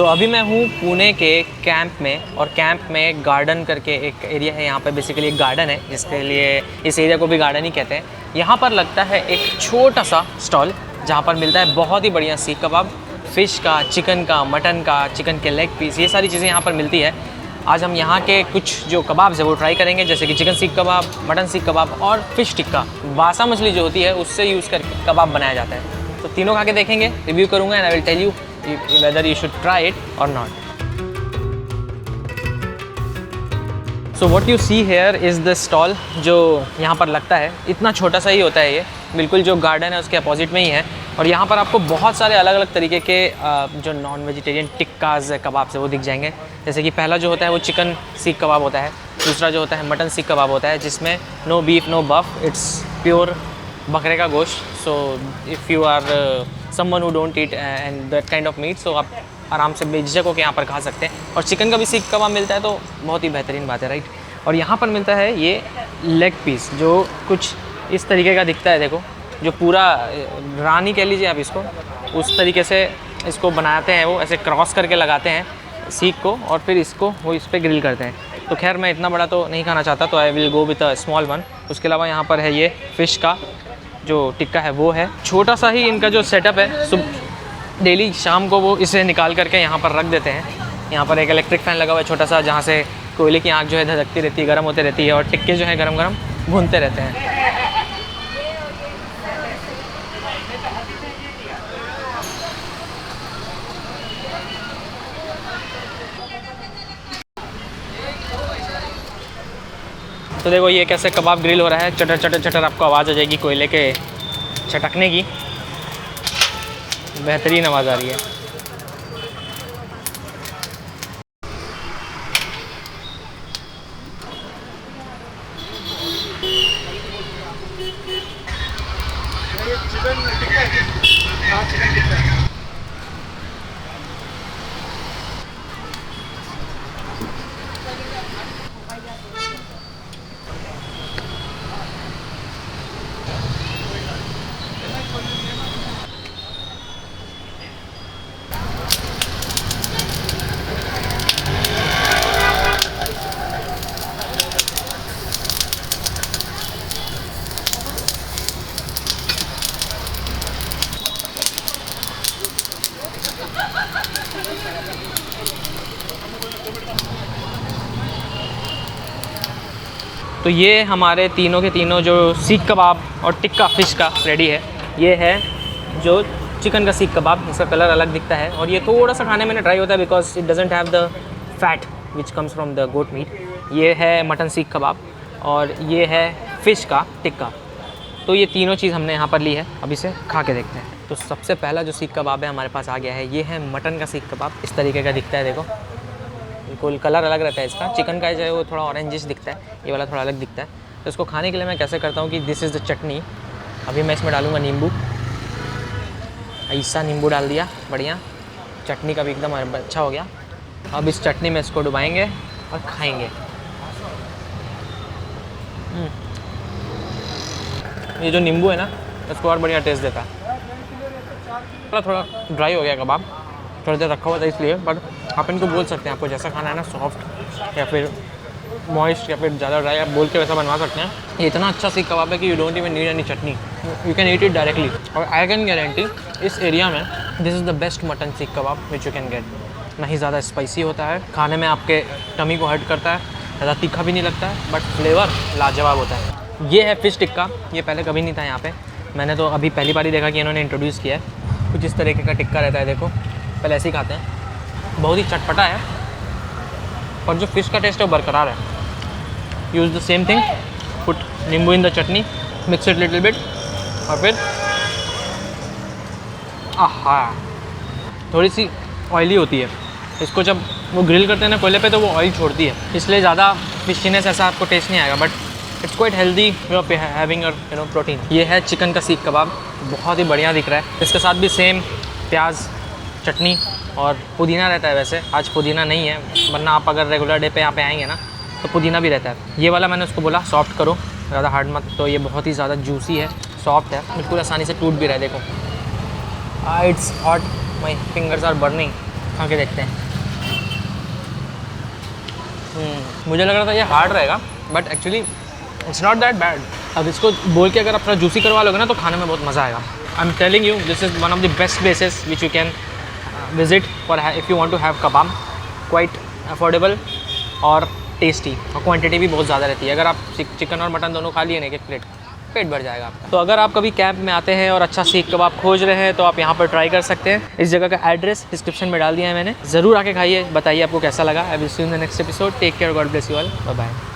तो अभी मैं हूँ पुणे के कैंप में, और कैंप में गार्डन करके एक एरिया है। यहाँ पे बेसिकली एक गार्डन है, जिसके लिए इस एरिया को भी गार्डन ही कहते हैं। यहाँ पर लगता है एक छोटा सा स्टॉल, जहाँ पर मिलता है बहुत ही बढ़िया सीख कबाब, फ़िश का, चिकन का, मटन का, चिकन के लेग पीस, ये सारी चीज़ें यहाँ पर मिलती है। आज हम यहाँ के कुछ जो कबाब्स है वो ट्राई करेंगे, जैसे कि चिकन सीख कबाब, मटन सीख कबाब और फ़िश टिक्का। बासा मछली जो होती है उससे यूज़ करके कबाब बनाया जाता है। तो तीनों खा के देखेंगे, रिव्यू करूँगा and I will tell you whether you should try it or not. So what you see here is the stall जो यहाँ पर लगता है। इतना छोटा सा ही होता है ये, बिल्कुल जो गार्डन है उसके अपोजिट में ही है। और यहाँ पर आपको बहुत सारे अलग अलग तरीके के जो नॉन वेजिटेरियन टिक्काज कबाब्स है वो दिख जाएंगे। जैसे कि पहला जो होता है वो चिकन सीख कबाब होता है, दूसरा जो होता है मटन सीख कबाब होता है, जिसमें no beef no buff, it's pure बकरे का गोश्त। So if you are someone who don't eat and that kind of meat, so आप आराम से बेझिझक होकर यहाँ पर खा सकते हैं। और चिकन का भी सीख कबाब मिलता है, तो बहुत ही बेहतरीन बात है, राइट। और यहाँ पर मिलता है ये लेग पीस, जो कुछ इस तरीके का दिखता है। देखो, जो पूरा रानी कह लीजिए आप इसको, उस तरीके से इसको बनाते हैं। वो ऐसे क्रॉस करके लगाते हैं सीख को, और फिर इसको वो इस पर ग्रिल करते हैं। तो खैर मैं इतना बड़ा तो नहीं खाना चाहता, तो I will go with a small one. उसके अलावा यहाँ पर है ये फ़िश का जो टिक्का है वो है। छोटा सा ही इनका जो सेटअप है, डेली शाम को वो इसे निकाल करके यहाँ पर रख देते हैं। यहाँ पर एक इलेक्ट्रिक फ़ैन लगा हुआ है छोटा सा, जहाँ से कोयले की आग जो है धधकती रहती है, गर्म होती रहती है, और टिक्के जो है गरम गरम भूनते रहते हैं। तो देखो ये कैसे कबाब ग्रिल हो रहा है, चटर चटर चटर आपको आवाज़ आ जाएगी कोयले के छटकने की, बेहतरीन आवाज़ आ रही है। तो ये हमारे तीनों के तीनों जो सीख कबाब और टिक्का फ़िश का रेडी है। ये है जो चिकन का सीख कबाब, इसका कलर अलग दिखता है, और ये थोड़ा सा खाने में ड्राई होता है because it doesn't have the fat which comes from the goat meat. ये है मटन सीख कबाब, और ये है फ़िश का टिक्का। तो ये तीनों चीज़ हमने यहाँ पर ली है, अब इसे खा के देखते हैं। तो सबसे पहला जो सीख कबाब है हमारे पास आ गया है, ये है मटन का सीख कबाब। इस तरीके का दिखता है, देखो बिल्कुल कलर अलग रहता है इसका। चिकन का जो है वो थोड़ा ऑरेंजिश दिखता है, ये वाला थोड़ा अलग दिखता है। तो इसको खाने के लिए मैं कैसे करता हूँ कि दिस इज़ द चटनी। अभी मैं इसमें डालूँगा नींबू, ऐसा नींबू डाल दिया, बढ़िया। चटनी का भी एकदम अच्छा हो गया। अब इस चटनी में इसको डुबाएंगे और खाएंगे। ये जो नींबू है ना, इसको और बढ़िया टेस्ट देता है। थोड़ा ड्राई हो गया कबाब, थोड़ी देर रखा हुआ था इसलिए, बट आप इनको बोल सकते हैं आपको जैसा खाना है ना, सॉफ्ट या फिर मॉइस्ट या फिर ज़्यादा ड्राई, आप बोल के वैसा बनवा सकते हैं। ये इतना अच्छा सीख कबाब है कि you don't even need any chutney, you can eat it directly. और आई कैन गारंटी इस एरिया में this is the best mutton सीख कबाब विच यू कैन गेट। नहीं ज़्यादा स्पाइसी होता है, खाने में आपके टमी को हर्ट करता है, ज़्यादा तीखा भी नहीं लगता है, बट फ्लेवर लाजवाब होता है। ये है फ़िश टिक्का, ये पहले कभी नहीं था यहाँ पे, मैंने तो अभी पहली बार ही देखा कि इन्होंने इंट्रोड्यूस किया है। कुछ इस तरीके का टिक्का रहता है, देखो पहले ऐसे ही खाते हैं। बहुत ही चटपटा है, और जो फ़िश का टेस्ट है वो बरकरार है। Use the same thing, put nimbu in the chutney, mix it little bit, और फिर आहा, थोड़ी सी ऑयली होती है। इसको जब वो ग्रिल करते हैं ना कोयले पे, तो वो ऑयल छोड़ती है, इसलिए ज़्यादा फिशीनेस ऐसा आपको टेस्ट नहीं आएगा, but it's quite healthy, you are having you know protein. ये है चिकन का सीख कबाब, बहुत ही बढ़िया दिख रहा है। इसके साथ भी सेम प्याज, चटनी और पुदीना रहता है। वैसे आज पुदीना नहीं है, वरना आप अगर रेगुलर डे पे यहाँ पे आएंगे ना तो पुदीना भी रहता है। ये वाला मैंने उसको बोला सॉफ्ट करो, ज़्यादा हार्ड मत। तो ये बहुत ही ज़्यादा जूसी है, सॉफ्ट है, बिल्कुल आसानी से टूट भी रहा है। देखो it's hot, my fingers are burning. खा के देखते हैं। मुझे लग रहा था ये हार्ड रहेगा, but actually it's not that bad. अब इसको बोल के अगर आप थोड़ा जूसी करवा लोगे ना तो खाने में बहुत मज़ा आएगा। I am telling you, this is one of the best places which you can visit for if you want to have kebab. Quite affordable और टेस्टी, और क्वांटिटी भी बहुत ज़्यादा रहती है। अगर आप चिकन और मटन दोनों खा लिए ना एक प्लेट, पेट भर जाएगा आपका। तो अगर आप कभी कैंप में आते हैं और अच्छा सीख कबाब खोज रहे हैं तो आप यहाँ पर ट्राई कर सकते हैं। इस जगह का एड्रेस डिस्क्रिप्शन में डाल दिया है मैंने, ज़रूर आके खाइए, बताइए आपको कैसा लगा। I will see you in the next episode. Take care, God bless you all, bye bye.